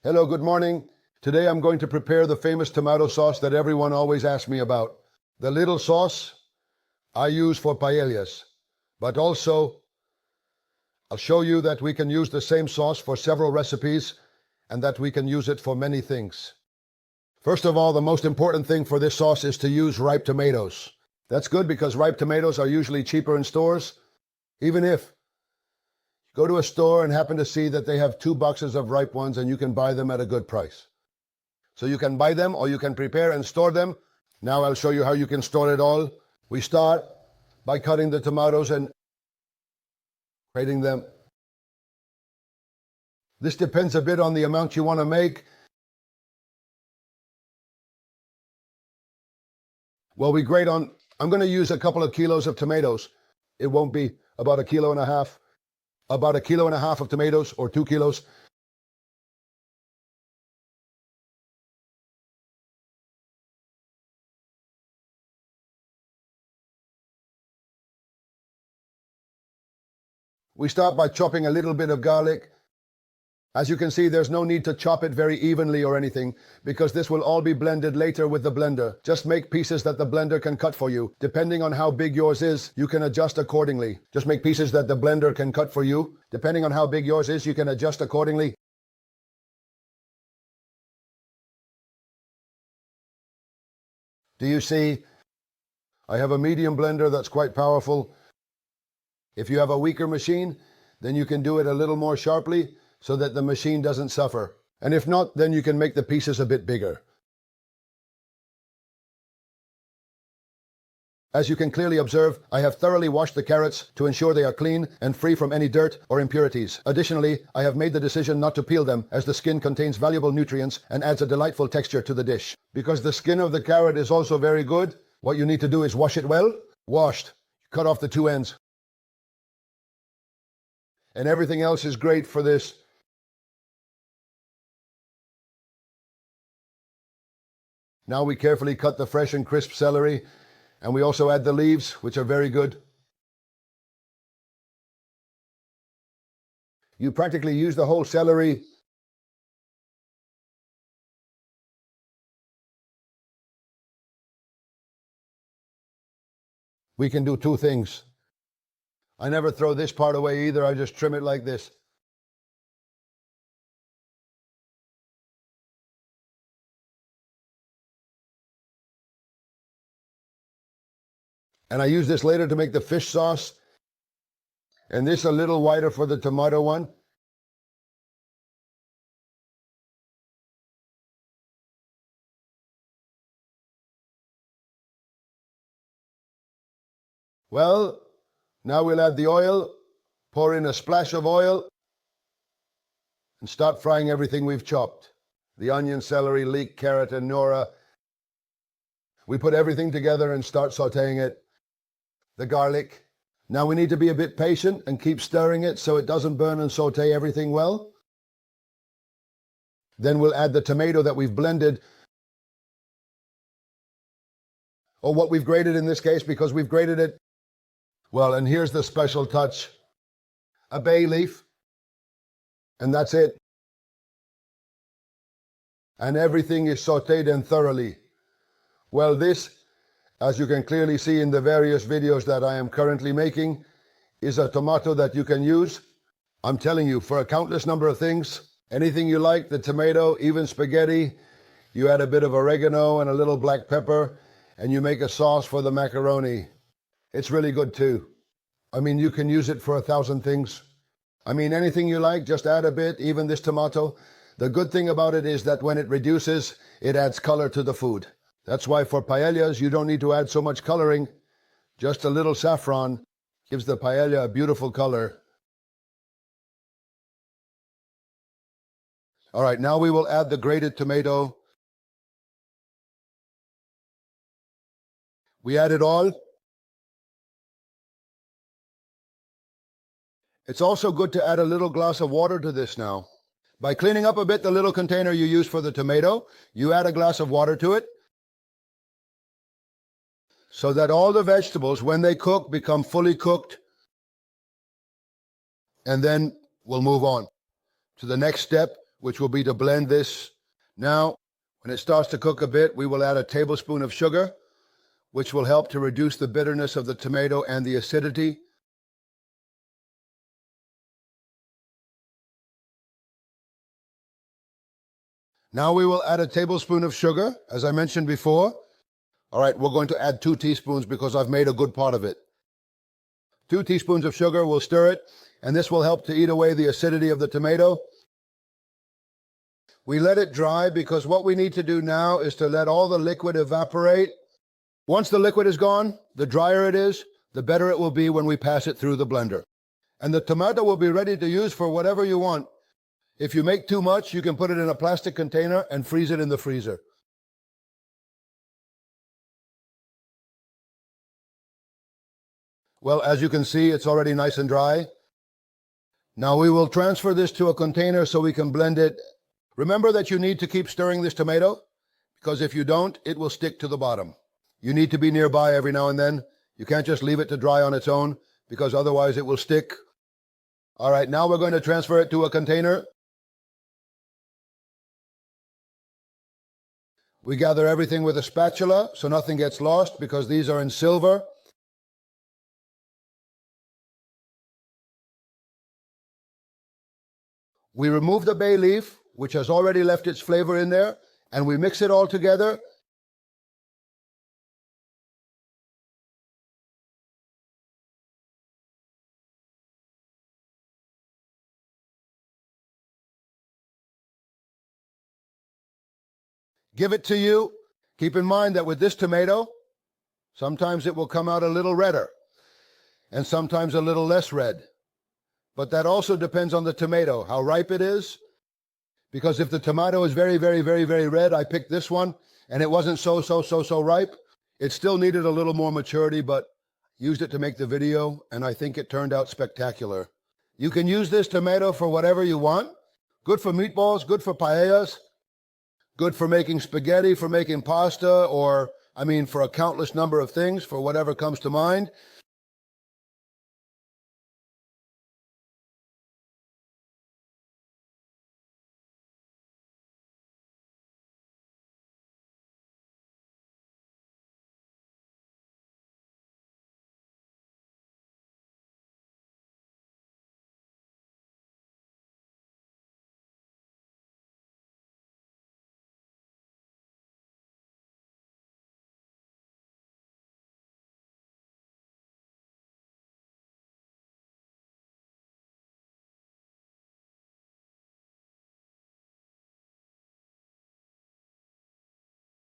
Hello, good morning. Today I'm going to prepare the famous tomato sauce that everyone always asks me about. The little sauce I use for paellas, but also I'll show you that we can use the same sauce for several recipes and that we can use it for many things. First of all, the most important thing for this sauce is to use ripe tomatoes. That's good because ripe tomatoes are usually cheaper in stores. Even if go to a store and happen to see that they have 2 boxes of ripe ones and you can buy them at a good price. So you can buy them or you can prepare and store them. Now I'll show you how you can store it all. We start by cutting the tomatoes and grating them. This depends a bit on the amount you want to make. Well, I'm going to use a couple of kilos of tomatoes. It won't be about 1.5 kilos. About 1.5 kilos of tomatoes or 2 kilos. We start by chopping a little bit of garlic. As you can see, there's no need to chop it very evenly or anything because this will all be blended later with the blender. Just make pieces that the blender can cut for you. Depending on how big yours is, you can adjust accordingly. Just make pieces that the blender can cut for you. Depending on how big yours is, you can adjust accordingly. Do you see? I have a medium blender that's quite powerful. If you have a weaker machine, then you can do it a little more sharply so that the machine doesn't suffer. And if not, then you can make the pieces a bit bigger. As you can clearly observe, I have thoroughly washed the carrots to ensure they are clean and free from any dirt or impurities. Additionally, I have made the decision not to peel them as the skin contains valuable nutrients and adds a delightful texture to the dish. Because the skin of the carrot is also very good, what you need to do is wash it well. Washed. Cut off the 2 ends. And everything else is great for this. Now we carefully cut the fresh and crisp celery, and we also add the leaves, which are very good. You practically use the whole celery. We can do 2 things. I never throw this part away either, I just trim it like this. And I use this later to make the fish sauce. And this a little wider for the tomato one. Well, now we'll add the oil, pour in a splash of oil, and start frying everything we've chopped. The onion, celery, leek, carrot, and nora. We put everything together and start sauteing it. The garlic. Now we need to be a bit patient and keep stirring it so it doesn't burn and saute everything well. Then we'll add the tomato that we've blended, or what we've grated in this case because we've grated it. Well, and here's the special touch. A bay leaf. And that's it. And everything is sauteed and thoroughly. Well, this, as you can clearly see in the various videos that I am currently making, is a tomato that you can use, I'm telling you, for a countless number of things. Anything you like, the tomato, even spaghetti. You add a bit of oregano and a little black pepper, and you make a sauce for the macaroni. It's really good too. I mean, you can use it for 1,000 things. I mean, anything you like, just add a bit, even this tomato. The good thing about it is that when it reduces, it adds color to the food. That's why for paellas, you don't need to add so much coloring. Just a little saffron gives the paella a beautiful color. All right, now we will add the grated tomato. We add it all. It's also good to add a little glass of water to this now. By cleaning up a bit the little container you use for the tomato, you add a glass of water to it so that all the vegetables, when they cook, become fully cooked. And then we'll move on to the next step, which will be to blend this. Now, when it starts to cook a bit, we will add a tablespoon of sugar, which will help to reduce the bitterness of the tomato and the acidity. Now we will add a tablespoon of sugar, as I mentioned before. All right, we're going to add 2 teaspoons because I've made a good part of it. 2 teaspoons of sugar, we'll stir it, and this will help to eat away the acidity of the tomato. We let it dry because what we need to do now is to let all the liquid evaporate. Once the liquid is gone, the drier it is, the better it will be when we pass it through the blender. And the tomato will be ready to use for whatever you want. If you make too much, you can put it in a plastic container and freeze it in the freezer. Well, as you can see, it's already nice and dry. Now we will transfer this to a container so we can blend it. Remember that you need to keep stirring this tomato, because if you don't, it will stick to the bottom. You need to be nearby every now and then. You can't just leave it to dry on its own, because otherwise it will stick. All right, now we're going to transfer it to a container. We gather everything with a spatula so nothing gets lost, because these are in silver. We remove the bay leaf, which has already left its flavor in there, and we mix it all together. Give it to you. Keep in mind that with this tomato, sometimes it will come out a little redder, and sometimes a little less red. But that also depends on the tomato, how ripe it is. Because if the tomato is very, very, very, very red, I picked this one, and it wasn't so ripe. It still needed a little more maturity, but used it to make the video, and I think it turned out spectacular. You can use this tomato for whatever you want. Good for meatballs, good for paellas, good for making spaghetti, for making pasta, or, for a countless number of things, for whatever comes to mind.